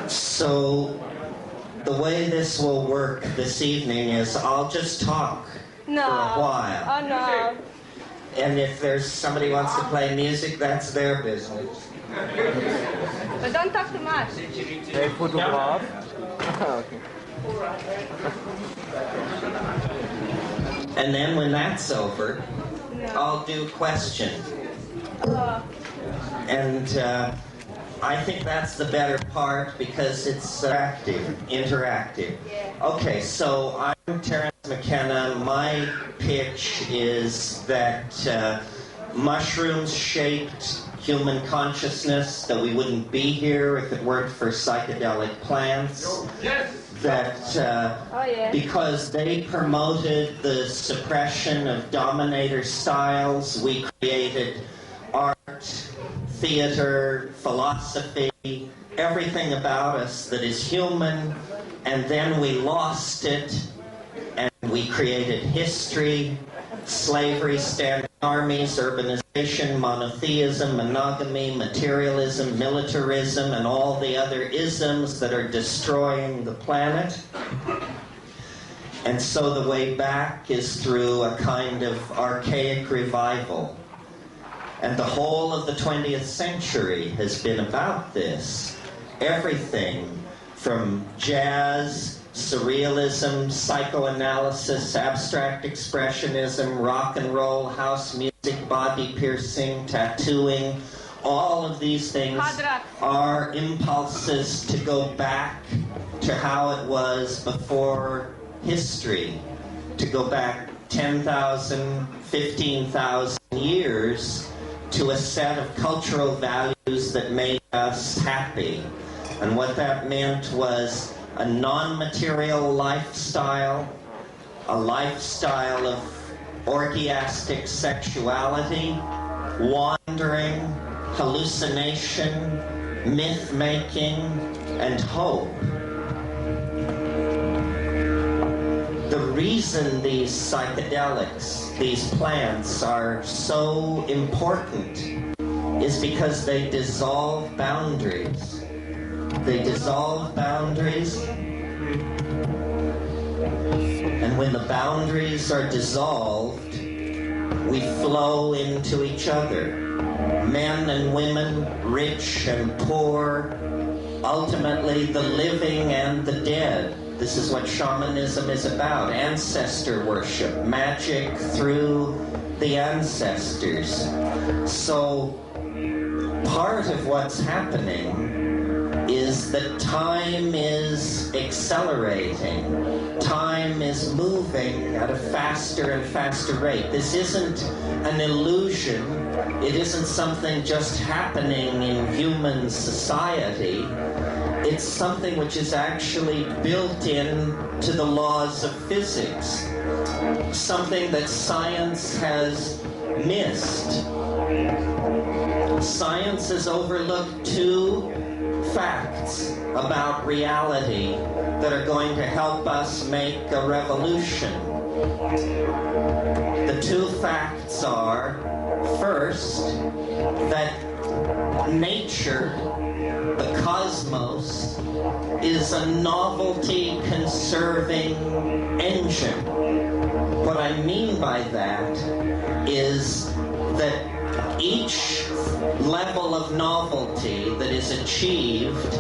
So the way this will work this evening is I'll just talk for a while. Oh no. And if there's somebody who wants to play music, that's their business. But don't talk too much. Hey, photograph. Okay. And then when that's over, I'll do questions. And I think that's the better part because it's interactive. Okay, so I'm Terence McKenna. My pitch is that mushrooms shaped human consciousness, that we wouldn't be here if it weren't for psychedelic plants. That because they promoted the suppression of dominator styles, we created art, theater, philosophy, everything about us that is human, and then we lost it, and we created history, slavery, standing armies, urbanization, monotheism, monogamy, materialism, militarism, and all the other isms that are destroying the planet. And so the way back is through a kind of archaic revival. And the whole of the 20th century has been about this. Everything from jazz, surrealism, psychoanalysis, abstract expressionism, rock and roll, house music, body piercing, tattooing, all of these things are impulses to go back to how it was before history, to go back 10,000, 15,000 years to a set of cultural values that made us happy. And what that meant was a non-material lifestyle, a lifestyle of orgiastic sexuality, wandering, hallucination, myth-making, and hope. The reason these psychedelics, these plants, are so important is because they dissolve boundaries. They dissolve boundaries, and when the boundaries are dissolved, we flow into each other. Men and women, rich and poor, ultimately the living and the dead. This is what shamanism is about. Ancestor worship, magic through the ancestors. So part of what's happening is that time is accelerating. Time is moving at a faster and faster rate. This isn't an illusion. It isn't something just happening in human society. It's something which is actually built in to the laws of physics. Something that science has missed. Science has overlooked two facts about reality that are going to help us make a revolution. The two facts are, first, that nature, the cosmos, is a novelty conserving engine. What I mean by that is that each level of novelty that is achieved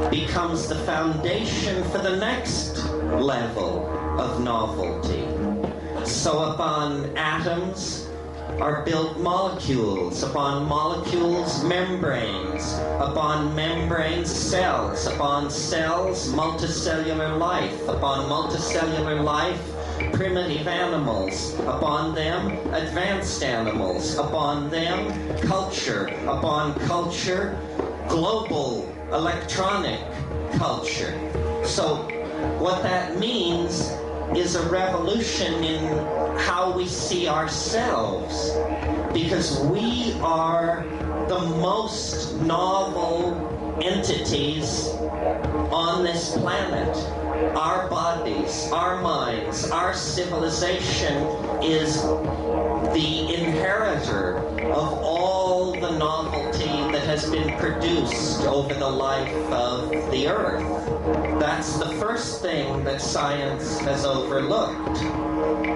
becomes the foundation for the next level of novelty. So upon atoms are built molecules, upon molecules membranes, upon membranes cells, upon cells multicellular life, upon multicellular life primitive animals, upon them advanced animals, upon them culture, upon culture global electronic culture. So what that means is a revolution in how we see ourselves, because we are the most novel entities on this planet. Our bodies, our minds, our civilization is the inheritor of all the novelty that has been produced over the life of the Earth. That's the first thing that science has overlooked.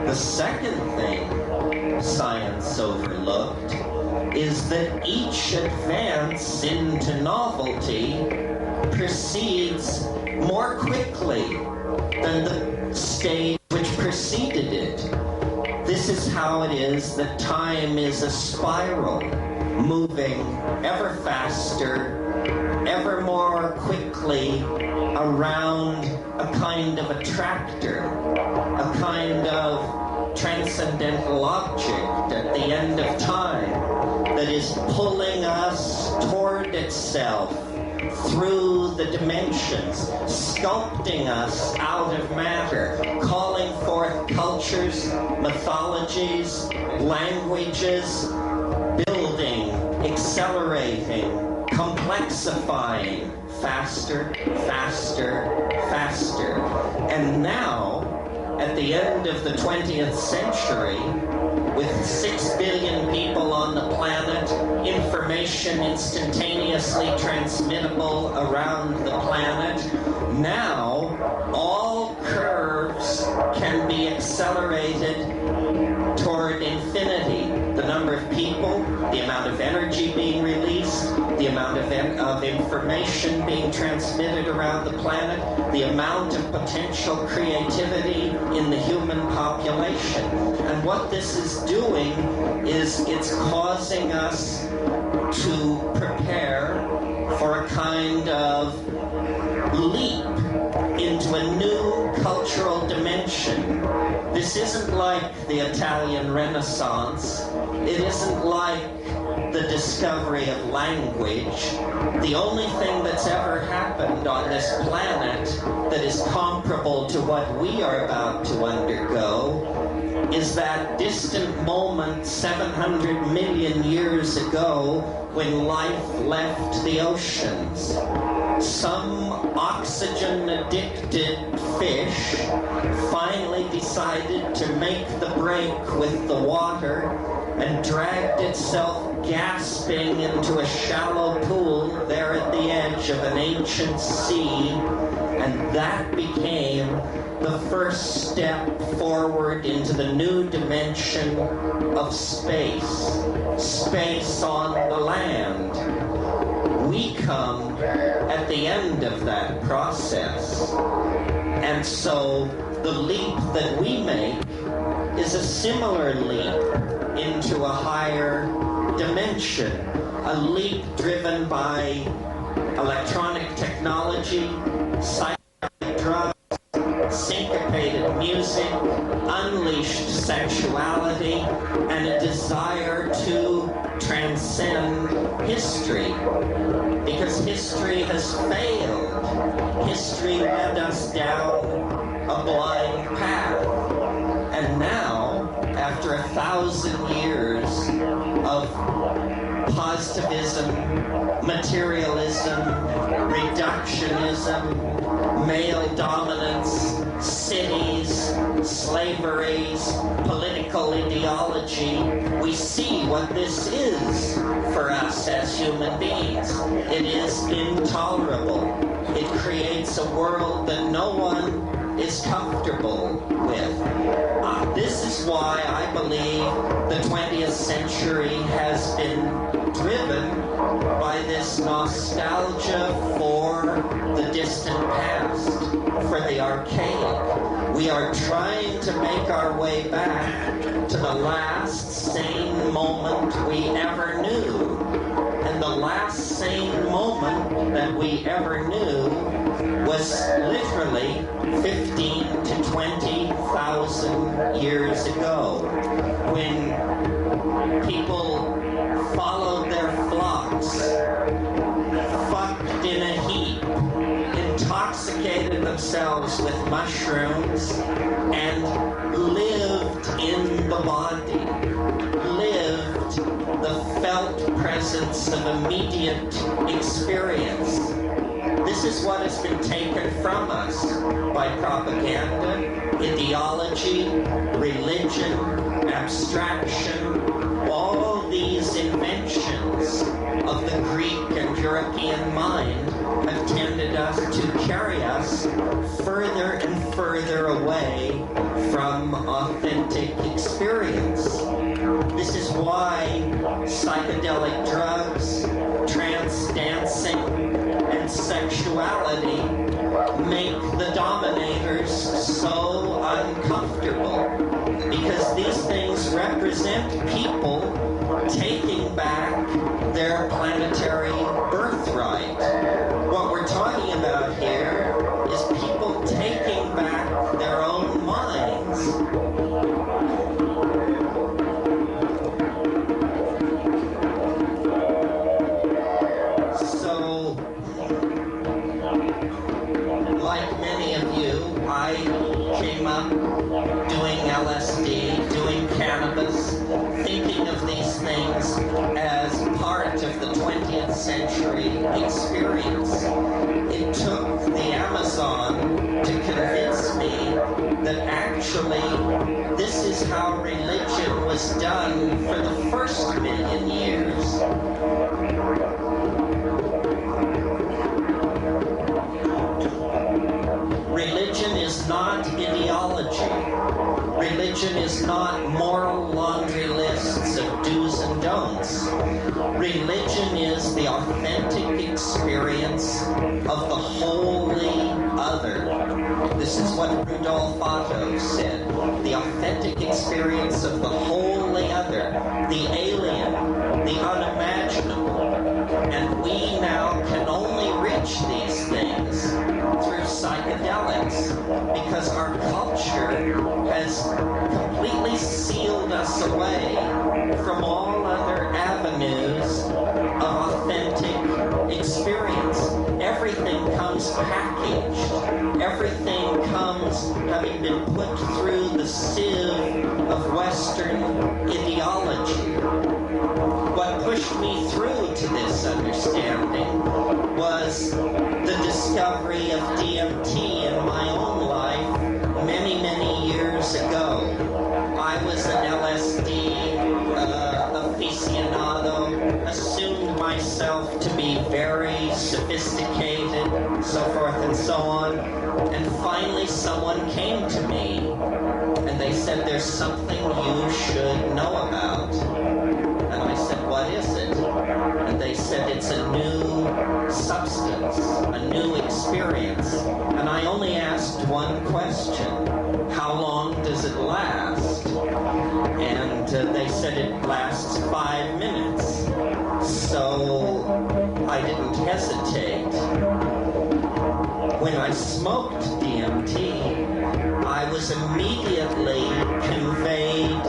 The second thing science overlooked is that each advance into novelty proceeds more quickly than the stage which preceded it. This is how it is that time is a spiral, moving ever faster, ever more quickly around a kind of attractor, a kind of transcendental object at the end of time that is pulling us toward itself through the dimensions, sculpting us out of matter, calling forth cultures, mythologies, languages, building, accelerating, complexifying, faster, faster, faster. And now, at the end of the 20th century, with 6 billion people on the planet, information instantaneously transmittable around the planet, now all curves can be accelerated toward infinity. The number of people, the amount of energy being released, the amount of information being transmitted around the planet, the amount of potential creativity in the human population. And what this is doing is it's causing us to prepare for a kind of leap into a new cultural dimension. This isn't like the Italian Renaissance. It isn't like the discovery of language. The only thing that's ever happened on this planet that is comparable to what we are about to undergo is that distant moment 700 million years ago when life left the oceans. Some oxygen-addicted fish finally decided to make the break with the water and dragged itself gasping into a shallow pool there at the edge of an ancient sea, and that became the first step forward into the new dimension of space. Space on the land. We come at the end of that process. And so the leap that we make is a similar leap into a higher dimension, a leap driven by electronic technology, psychedelic drugs, syncopated music, unleashed sexuality, and a desire to transcend history. Because history has failed. History led us down a blind path. And now, after 1,000 years of positivism, materialism, reductionism, male dominance, cities, slaveries, political ideology, we see what this is for us as human beings. It is intolerable. It creates a world that no one is comfortable with. This is why I believe the 20th century has been driven by this nostalgia for the distant past, for the archaic. We are trying to make our way back to the last sane moment we ever knew. And the last sane moment that we ever knew was literally 15 to 20,000 years ago, when people followed their flocks, fucked in a heap, intoxicated themselves with mushrooms, and lived in the body, lived the felt presence of immediate experience. This is what has been taken from us by propaganda, ideology, religion, abstraction, all these inventions of the Greek and European mind have tended to carry us further and further away from authentic experience. This is why psychedelic drugs, trance dancing, and sexuality make the dominators so uncomfortable, because these things represent people taking back their planetary birthright. What we're talking about here is people taking back their own minds. So, like many of you, I came up doing LSD, doing cannabis, thinking of these things as part of the 20th century experience. It took the Amazon to convince me that actually this is how religion was done for the first million years. Religion is not ideology. Religion is not moral laundry lists of do's and don'ts. Religion is the authentic experience of the wholly other. This is what Rudolf Otto said. The authentic experience of the wholly other, the alien, the unimaginable. And we now can only reach these things through psychedelics, because our culture has completely sealed us away from all other avenues of authentic experience. Everything comes packaged. Everything comes having been put through the sieve of Western ideology. What pushed me through to this understanding was the discovery of DMT in my own life many, many years ago. I was an LSD aficionado, assumed myself to be very sophisticated, so forth and so on, and finally someone came to me and they said, there's something you should know about. And I said, what is it? And they said, it's a new substance, a new experience. And I only asked one question: how long does it last? And they said it lasts 5 minutes. So I didn't hesitate. When I smoked DMT, I was immediately conveyed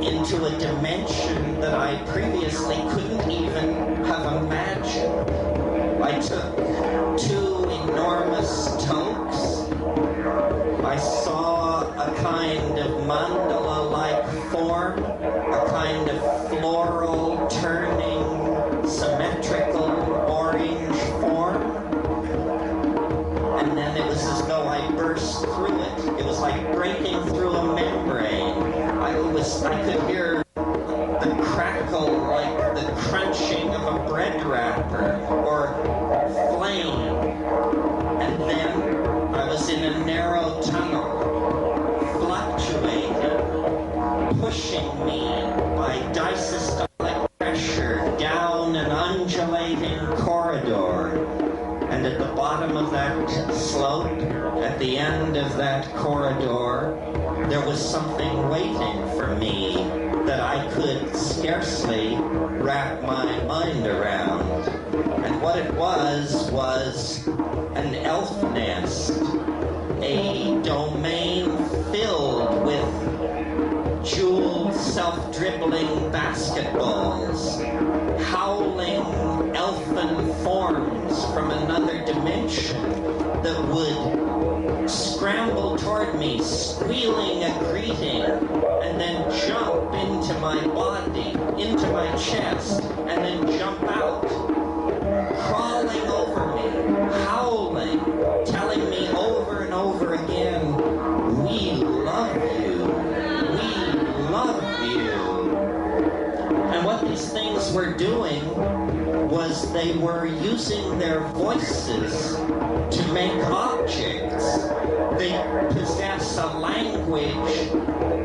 into a dimension that I previously couldn't even have imagined. I took 2 enormous tokes. I saw a kind of mandala-like form, a kind of floral, turning, symmetrical orange form. And then it was as though I burst through it. It was like breaking through a membrane. I could hear the crackle, like the crunching of a bread wrapper, or flame. And then I was in a narrow tunnel, fluctuating, pushing me by disystolic pressure down an undulating corridor. And at the bottom of that slope, at the end of that corridor, there was something waiting for me that I could scarcely wrap my mind around. And what it was an elf nest, a domain filled with jeweled, self-dribbling basketballs, howling elfin forms from another dimension that would scramble toward me, squealing a greeting, and then jump into my body, into my chest, and then jump out, crawling over me, howling, telling me over and over again, we love you, we love you. And what these things were doing was they were using their voices to make objects. They possess a language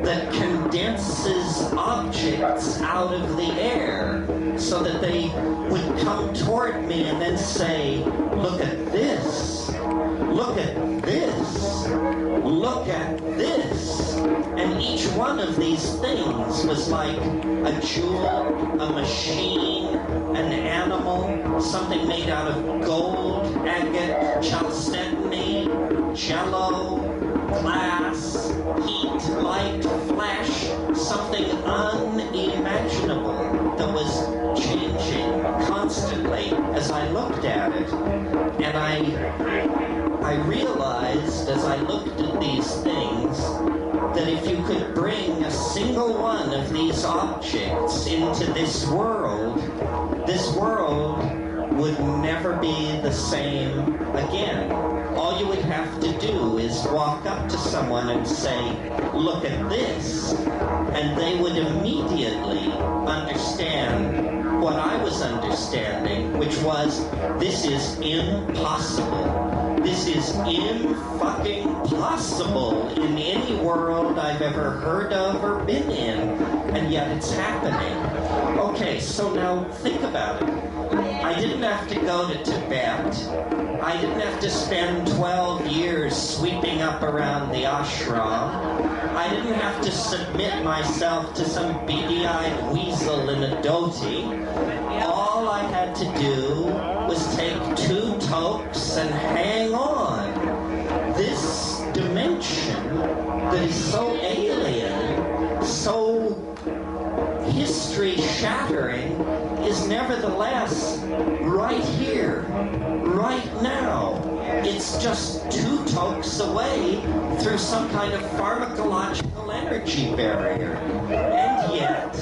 that condenses objects out of the air so that they would come toward me and then say, look at this, look at this, look at this. And each one of these things was like a jewel, a machine, an animal, something made out of gold, agate, chalcedony, jello, glass, heat, light, flash, something unimaginable that was changing constantly as I looked at it. And I realized as I looked at these things that if you could bring a single one of these objects into this world would never be the same again. All you would have to do is walk up to someone and say, look at this, and they would immediately understand what I was understanding, which was, this is impossible. This is fucking possible in any world I've ever heard of or been in, and yet it's happening. Okay, so now think about it. I didn't have to go to Tibet. I didn't have to spend 12 years sweeping up around the ashram. I didn't have to submit myself to some beady-eyed weasel in a dhoti. All I had to do was take 2 tokes and hang on. This dimension that is so alien, so history-shattering, is nevertheless right here, right now. It's just 2 tokes away through some kind of pharmacological energy barrier. And yet,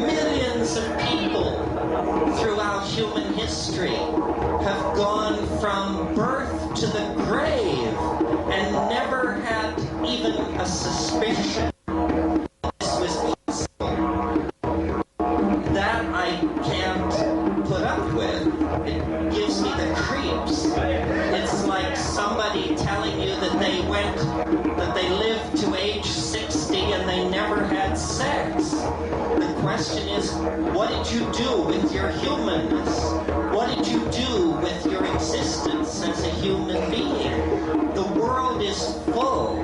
millions of people throughout human history have gone from birth to the grave and never had even a suspicion this was possible. That I can't put up with. It gives me the creeps. It's like somebody telling you that they lived to age 60 and they never had sex. The question is, what did you do with your humanness? What did you do with your existence as a human being? The world is full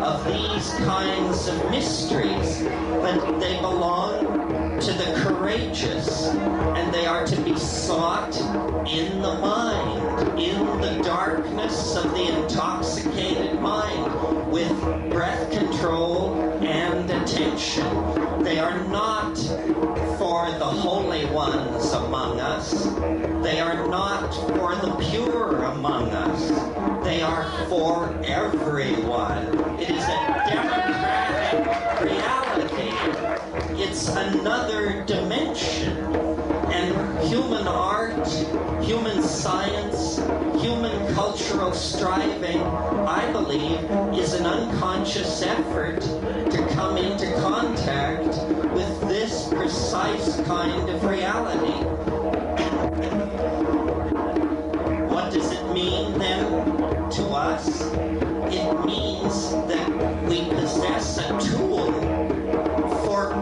of these kinds of mysteries, but they belong to the courageous, and they are to be sought in the mind, in the darkness of the intoxicated mind, with breath control and attention. They are not for the holy ones among us. They are not for the pure among us. They are for everyone. It is a democratic reality. It's another dimension. And human art, human science, human cultural striving, I believe, is an unconscious effort to come into contact with this precise kind of reality. What does it mean then to us? It means that we possess a tool for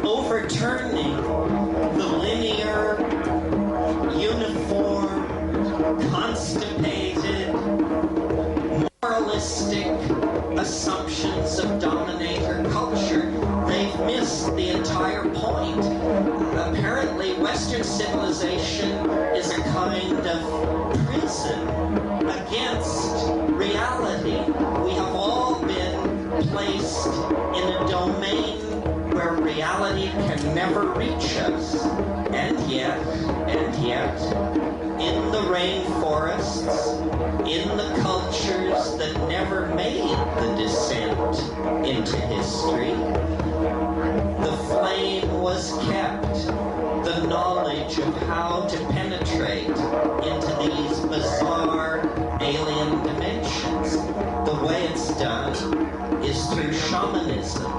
overturning the linear, uniform, constipated, moralistic assumptions of dominator culture. They've missed the entire point. Apparently, Western civilization is a kind of prison against reality. We have all been placed in a domain where reality can never reach us. And yet, in the rainforests, in the cultures that never made the descent into history, the flame was kept. The knowledge of how to penetrate into these bizarre alien dimensions. The way it's done is through shamanism,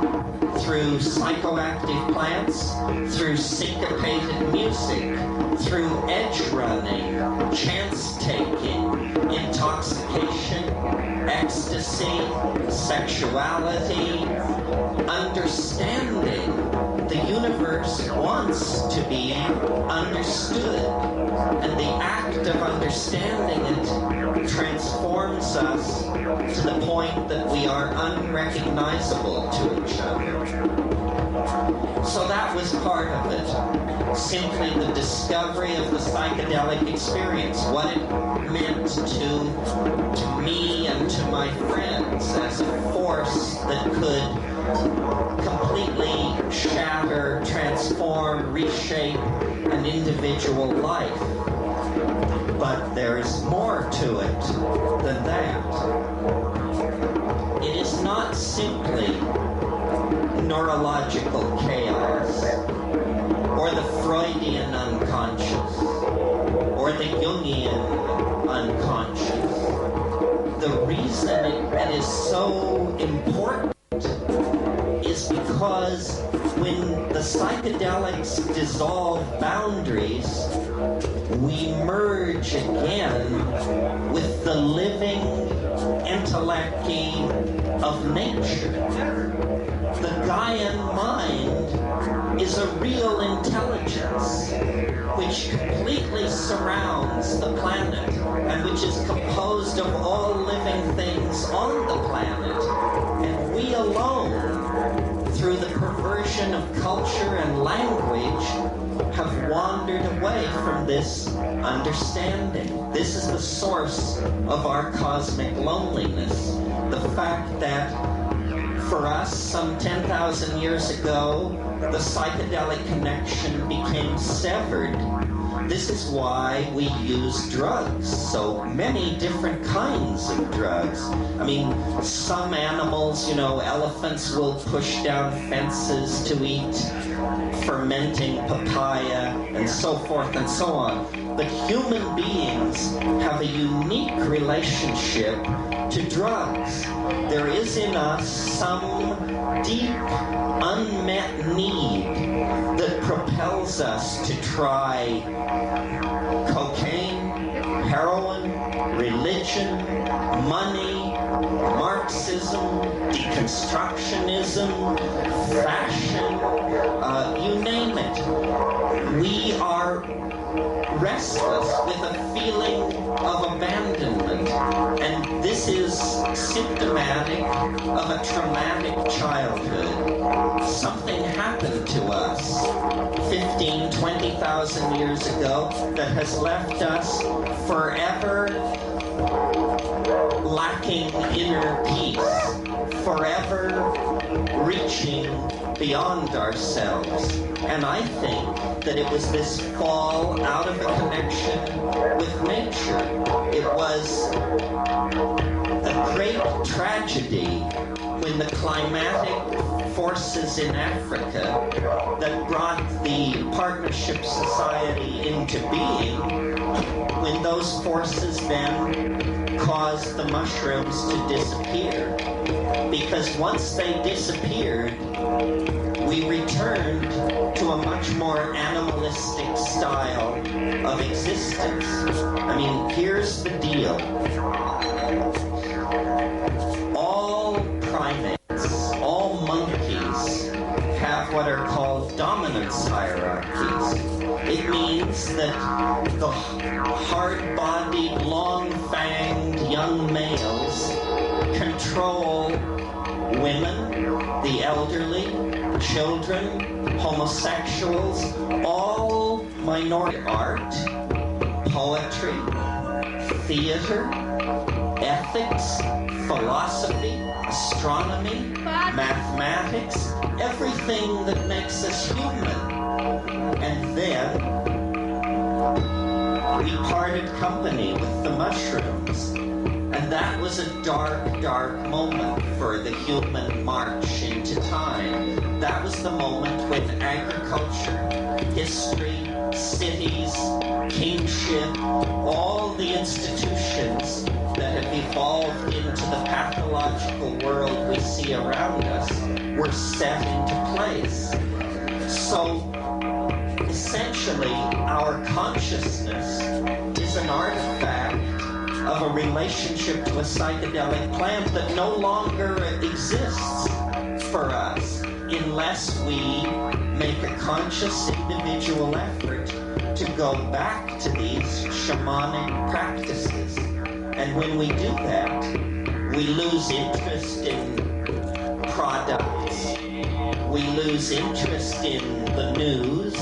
through psychoactive plants, through syncopated music, through edge running, chance taking, intoxication, ecstasy, sexuality, understanding. The universe wants to be understood, and the act of understanding it transforms us to the point that we are unrecognizable to each other. So that was part of it. Simply the discovery of the psychedelic experience, what it meant to me and to my friends as a force that could completely shatter, transform, reshape an individual life. But there is more to it than that. It is not simply neurological chaos, or the Freudian unconscious, or the Jungian unconscious. The reason it is so important is because when the psychedelics dissolve boundaries, we merge again with the living intellecty of nature. The Gaian mind is a real intelligence which completely surrounds the planet and which is composed of all living things on the planet. And we alone, through the perversion of culture and language, have wandered away from this understanding. This is the source of our cosmic loneliness. The fact that for us, some 10,000 years ago, the psychedelic connection became severed. This is why we use drugs, so many different kinds of drugs. I mean, some animals, elephants will push down fences to eat fermenting papaya and so forth and so on. But human beings have a unique relationship to drugs. There is in us some deep, unmet need that propels us to try cocaine, heroin, religion, money, Marxism, deconstructionism, fashion, you name it. We are restless with a feeling of abandonment, and this is symptomatic of a traumatic childhood. Something happened to us 15, 20,000 years ago that has left us forever lacking inner peace, forever reaching beyond ourselves. And I think that it was this fall out of a connection with nature. It was a great tragedy when the climatic forces in Africa that brought the Partnership Society into being, when those forces then caused the mushrooms to disappear. Because once they disappeared, we returned to a much more animalistic style of existence. I mean, here's the deal. All primates, all monkeys, have what are called dominance hierarchies. It means that the hard-bodied, long-fanged young males control women, the elderly, children, homosexuals, all minority art, poetry, theater, ethics, philosophy, astronomy, mathematics, everything that makes us human. And then we parted company with the mushrooms. And that was a dark, dark moment for the human march into time. That was the moment when agriculture, history, cities, kingship, all the institutions that have evolved into the pathological world we see around us were set into place. So essentially, our consciousness is an artifact of a relationship to a psychedelic plant that no longer exists for us unless we make a conscious individual effort to go back to these shamanic practices. And when we do that, we lose interest in products, we lose interest in the news,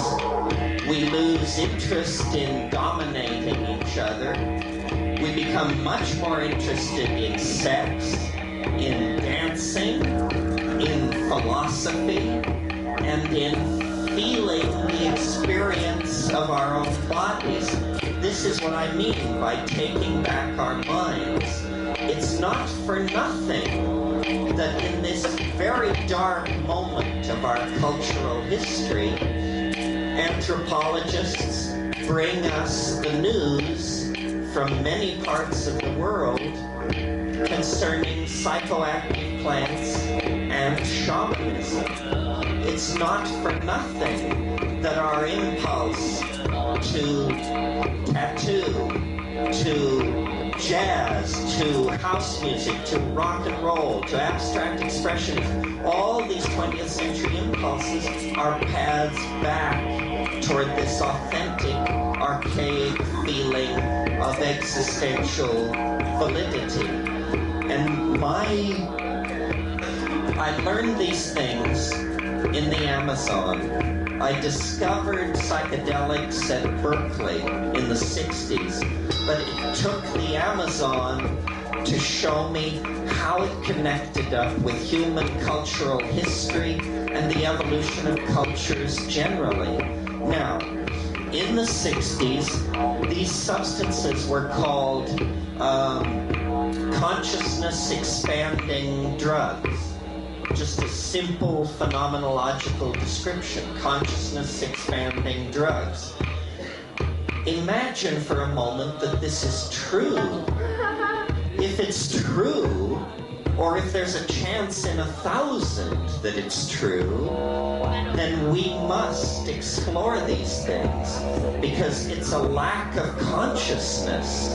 we lose interest in dominating each other. We become much more interested in sex, in dancing, in philosophy, and in feeling the experience of our own bodies. This is what I mean by taking back our minds. It's not for nothing that in this very dark moment of our cultural history, anthropologists bring us the news from many parts of the world concerning psychoactive plants and shamanism. It's not for nothing that our impulse to tattoo, to jazz, to house music, to rock and roll, to abstract expressionism, all these 20th century impulses are paths back toward this authentic, archaic feeling of existential validity. And I learned these things in the Amazon. I discovered psychedelics at Berkeley in the 60s, but it took the Amazon to show me how it connected up with human cultural history and the evolution of cultures generally. Now, in the 60s, these substances were called consciousness expanding drugs. Just a simple phenomenological description, consciousness expanding drugs. Imagine for a moment that this is true. If it's true, or if there's a chance in 1,000 that it's true, then we must explore these things, because it's a lack of consciousness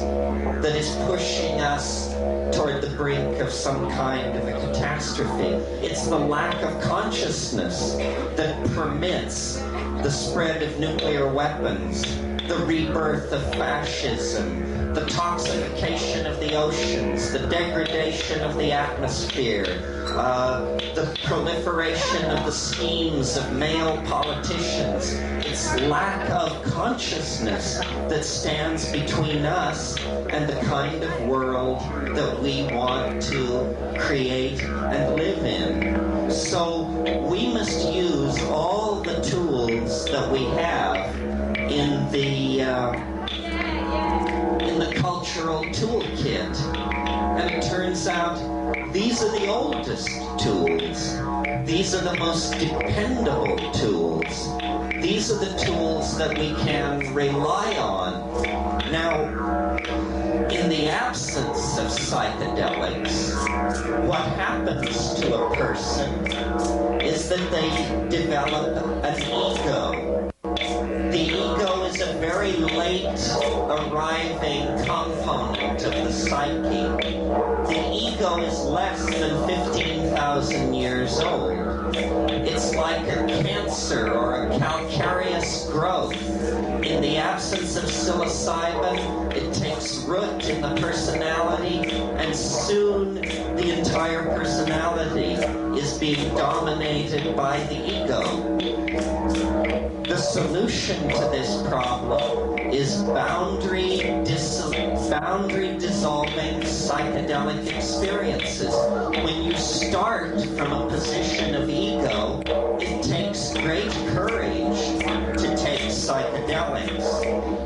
that is pushing us toward the brink of some kind of a catastrophe. It's the lack of consciousness that permits the spread of nuclear weapons, the rebirth of fascism, the toxification of the oceans, the degradation of the atmosphere, the proliferation of the schemes of male politicians. It's lack of consciousness that stands between us and the kind of world that we want to create and live in. So we must use all the tools that we have in the cultural toolkit. And it turns out these are the oldest tools. These are the most dependable tools. These are the tools that we can rely on. Now, in the absence of psychedelics, what happens to a person is that they develop an ego. The ego is a very late arriving component of the psyche. The ego is less than 15,000 years old. It's like a cancer or a calcareous growth. In the absence of psilocybin, it takes root in the personality, and soon the entire personality is being dominated by the ego. The solution to this problem is boundary dissolving psychedelic experiences. When you start from a position of ego, it takes great courage to take psychedelics,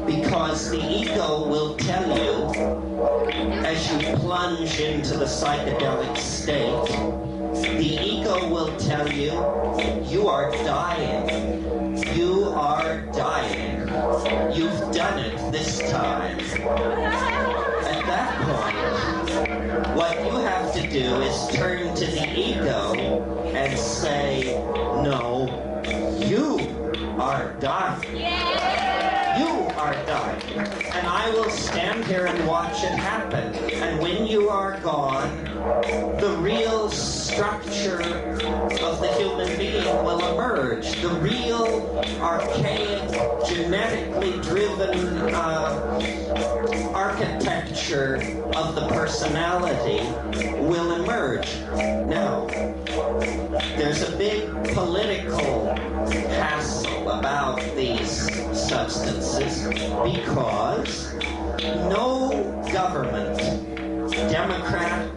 because the ego will tell you, as you plunge into the psychedelic state, the ego will tell you, you are dying. You are dying. You've done it this time. At that point, what you have to do is turn to the ego and say, no, you are dying. You are dying. And I will stand here and watch it happen. And when you are gone, the real structure of the human being will emerge. The real archaic, genetically driven architecture of the personality will emerge. Now, there's a big political hassle about these substances because no government, Democrat,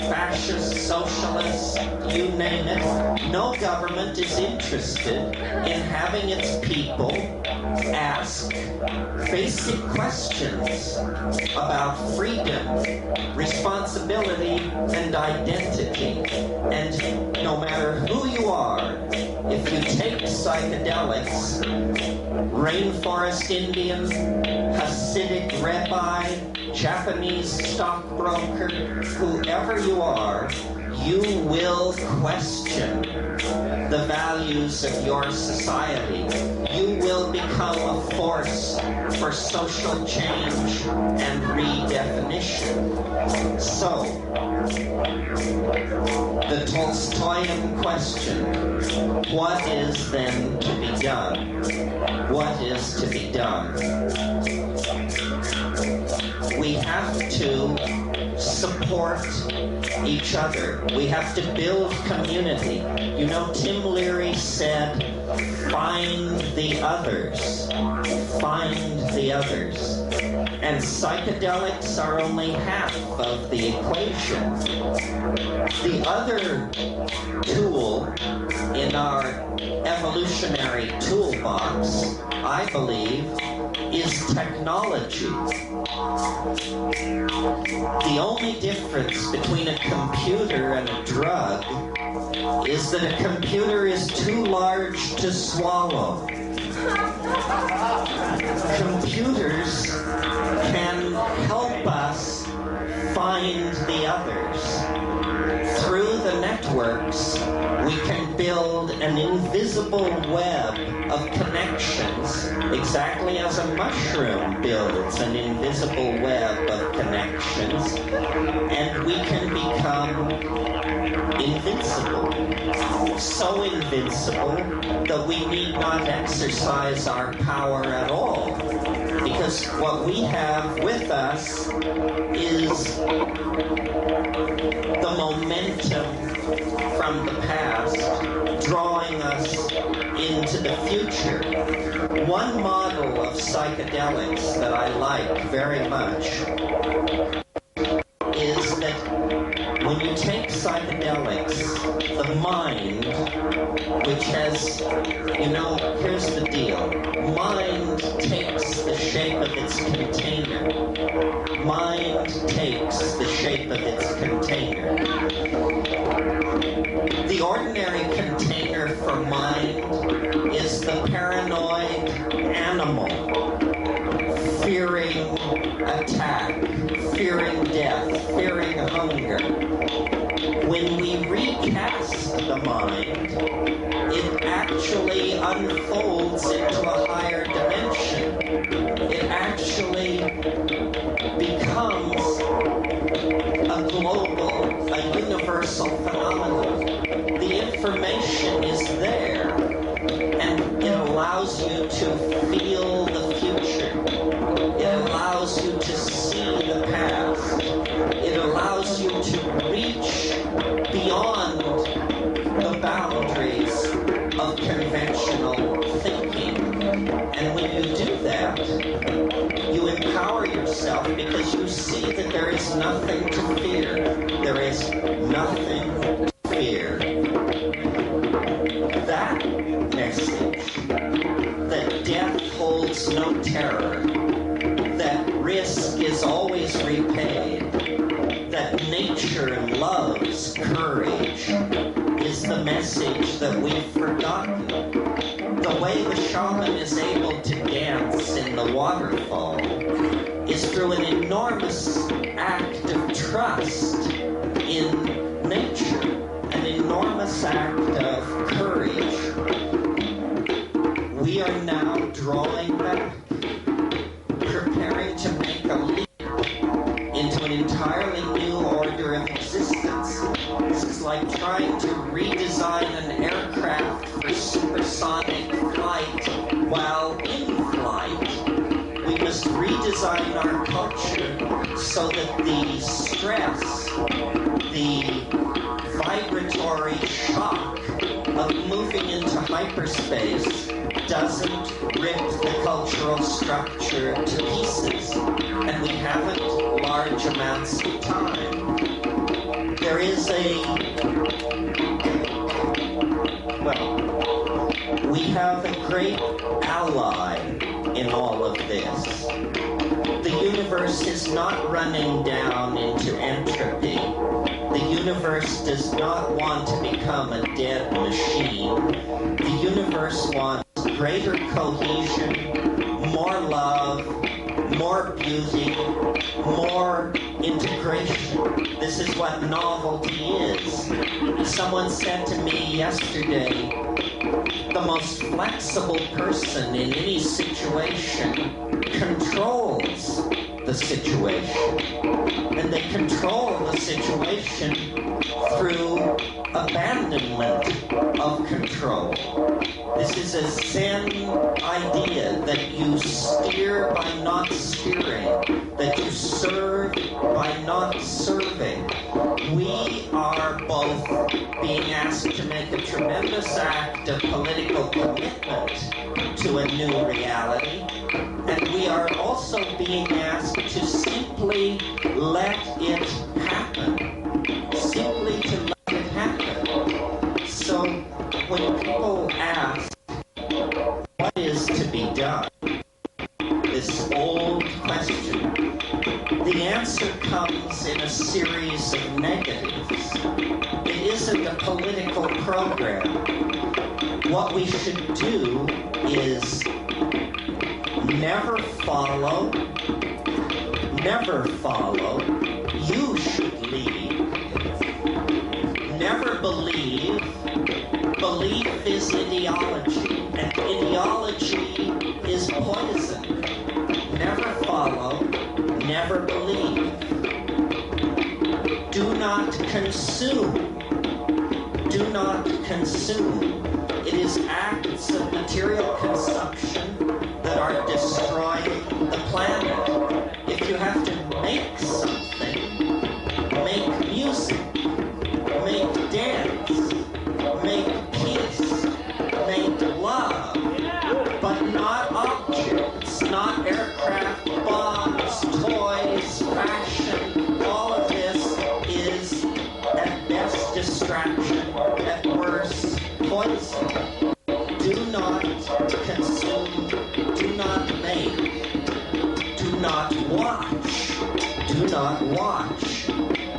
fascist, socialist, you name it, no government is interested in having its people ask basic questions about freedom, responsibility, and identity. And no matter who you are, if you take psychedelics, rainforest Indian, Hasidic rabbi, Japanese stockbroker, whoever you are, you will question the values of your society. You will become a force for social change and redefinition. So, the Tolstoyan question, what is then to be done? What is to be done? We have to support each other. We have to build community. You know, Tim Leary said, find the others. Find the others. And psychedelics are only half of the equation. The other tool in our evolutionary toolbox, I believe, is technology. The only difference between a computer and a drug is that a computer is too large to swallow. Computers can help us find the others. Through the networks, we can build an invisible web of connections, exactly as a mushroom builds an invisible web of connections, and we can become invincible. So invincible that we need not exercise our power at all. Because what we have with us is the momentum from the past drawing us into the future. One model of psychedelics that I like very much is that when you take psychedelics, the mind, which has, you know, here's the deal. Mind takes the shape of its container. Mind takes the shape of its container. The ordinary container for mind is the paranoid animal, fearing attack, fearing death, fearing hunger. When we recast the mind, it actually unfolds into a higher dimension. It actually becomes a global, a universal phenomenon. The information is there, and it allows you to feel the future. It allows you to see the past. It allows you to reach beyond the boundaries of conventional thinking. And when you do that, you empower yourself because you see that there is nothing to fear. There is nothing to fear. That message, that death holds no terror, that risk is always repaid, that nature loves courage, is the message that we've forgotten. The way the shaman is able to dance in the waterfall is through an enormous act of trust in nature, an enormous tremendous act of courage. We are now drawing back, preparing to make a leap into an entirely new order of existence. This is like trying to redesign an aircraft for supersonic flight while in flight. We must redesign our culture so that the stress, the vibratory shock of moving into hyperspace doesn't rip the cultural structure to pieces, and we haven't large amounts of time. There is we have a great ally in all of this. The universe is not running down into entropy. The universe does not want to become a dead machine. The universe wants greater cohesion, more love, more beauty, more integration. This is what novelty is. Someone said to me yesterday, the most flexible person in any situation controls the situation. And they control the situation through abandonment of control. This is a Zen idea that you steer by not steering, that you serve by not serving. We are both being asked to make a tremendous act of political commitment to a new reality, and we are also being asked to simply let it happen. Simply to let it happen. So when people ask, what is to be done? This old question, the answer comes in a series of negatives. It isn't a political program. What we should do is never follow, you should lead. Never believe, belief is ideology, and ideology is poison. Never follow, never believe. Do not consume. Do not consume. It is acts of material consumption that are destroying the planet. If you have to make something, make music, make dance, make peace, make love, but not objects, not aircraft, bombs, toys, fashion. All of this is at best distraction, at worst poison. Do not consume, do not make, do not watch, do not watch.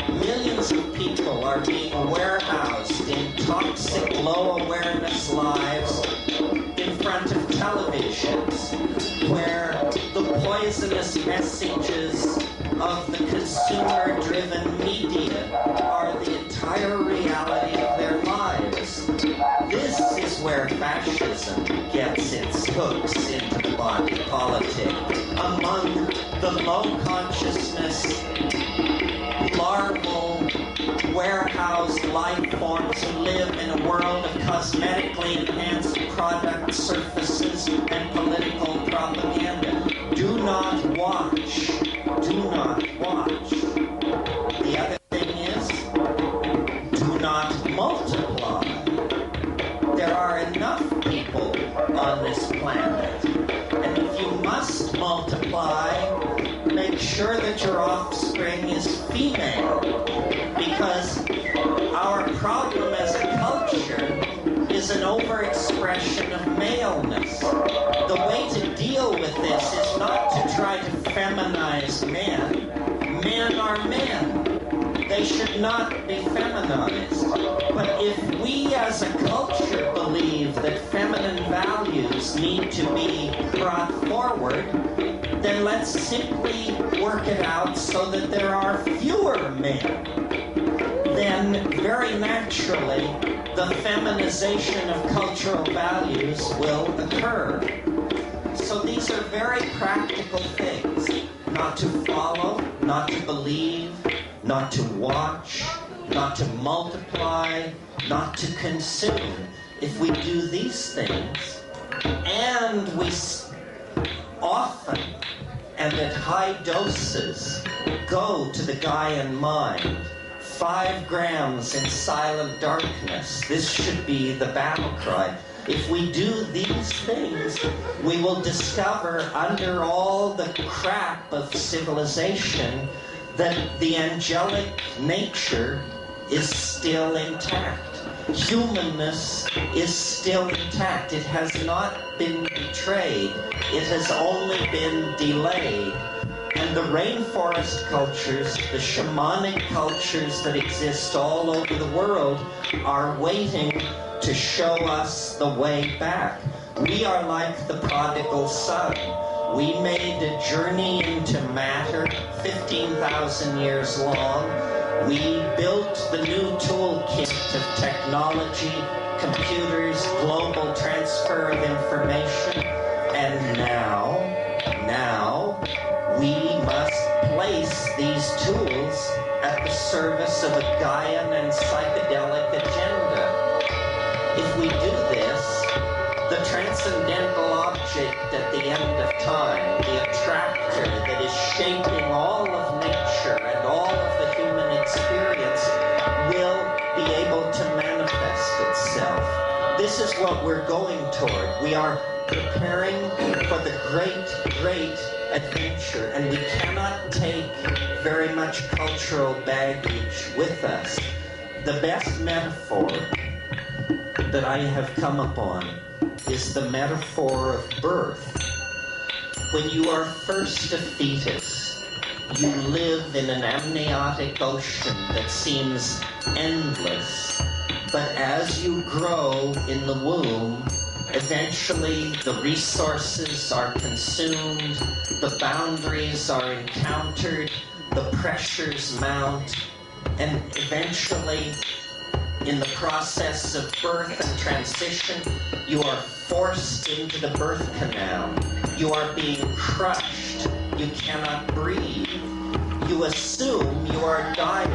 Millions of people are being warehoused in toxic, low-awareness lives in front of televisions, where the poisonous messages of the consumer-driven media are the entire reality of their lives. This is where fascism gets its hooks into the body politic. Among the low-consciousness, larval, warehoused life forms who live in a world of cosmetically enhanced product surfaces and political propaganda. Do not watch. Do not watch. The other thing is, do not multiply. There are enough people on this planet, and if you must multiply, make sure that your offspring is female, because our problem as a culture is an overexpression of maleness. The way to deal with this is not to try to feminize men. Men are men. They should not be feminized. But if we as a culture believe that feminine values need to be brought forward, then let's simply work it out so that there are fewer men. then very naturally the feminization of cultural values will occur. So these are very practical things. Not to follow, not to believe, not to watch, not to multiply, not to consume. If we do these things, and we often and at high doses go to the Gaian mind, 5 grams in silent darkness, this should be the battle cry. If we do these things, we will discover under all the crap of civilization that the angelic nature is still intact. Humanness is still intact. It has not been betrayed. It has only been delayed. And the rainforest cultures, the shamanic cultures that exist all over the world are waiting to show us the way back. We are like the prodigal son. We made a journey into matter 15,000 years long. We built the new toolkit of technology, computers, global transfer of information, and now we must place these tools at the service of a Gaian and psychedelic agenda. If we do this, the transcendental object at the end of time, the attractor that is shaping all of nature and all of the human experience, will be able to manifest itself. This is what we're going toward. We are preparing for the great adventure, and we cannot take very much cultural baggage with us. The best metaphor that I have come upon is the metaphor of birth. When you are first a fetus, you live in an amniotic ocean that seems endless. But as you grow in the womb, eventually the resources are consumed, the boundaries are encountered, the pressures mount, and eventually, in the process of birth and transition, you are forced into the birth canal. You are being crushed. You cannot breathe. You assume you are dying.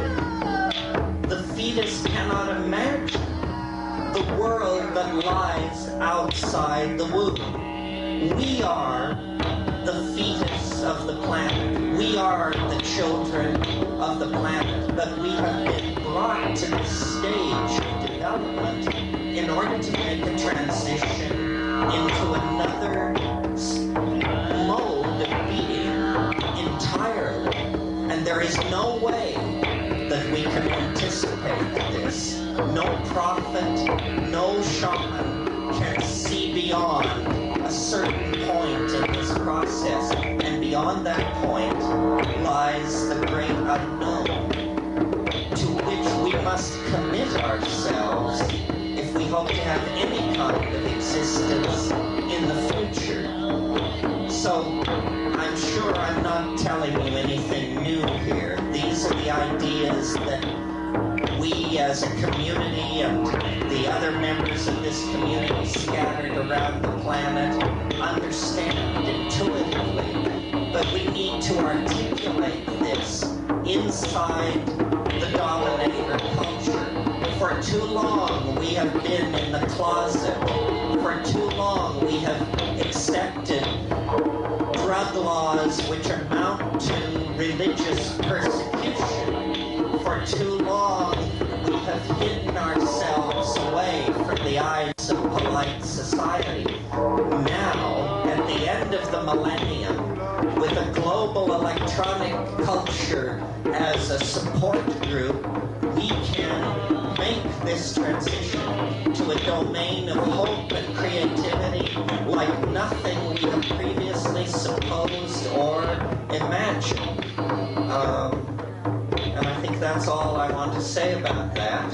The fetus cannot imagine the world that lies outside the womb. We are the fetus of the planet. We are the children of the planet. But we have been brought to this stage of development in order to make a transition into another mode of being entirely. And there is no way that we can anticipate this. No prophet, no shaman can see beyond a certain point in this process. And beyond that point lies the great unknown, to which we must commit ourselves if we hope to have any kind of existence in the future. So I'm sure I'm not telling you anything new here. These are the ideas that we as a community and the other members of this community scattered around the planet understand intuitively. But we need to articulate this inside the dominator culture. For too long we have been in the closet. For too long we have accepted drug laws which amount to religious persecution. For too long we have hidden ourselves away from the eyes of polite society. Now, at the end of the millennium, with a global electronic culture as a support group, we can make this transition to a domain of hope and creativity like nothing we have previously supposed or imagined. And I think that's all I want to say about that.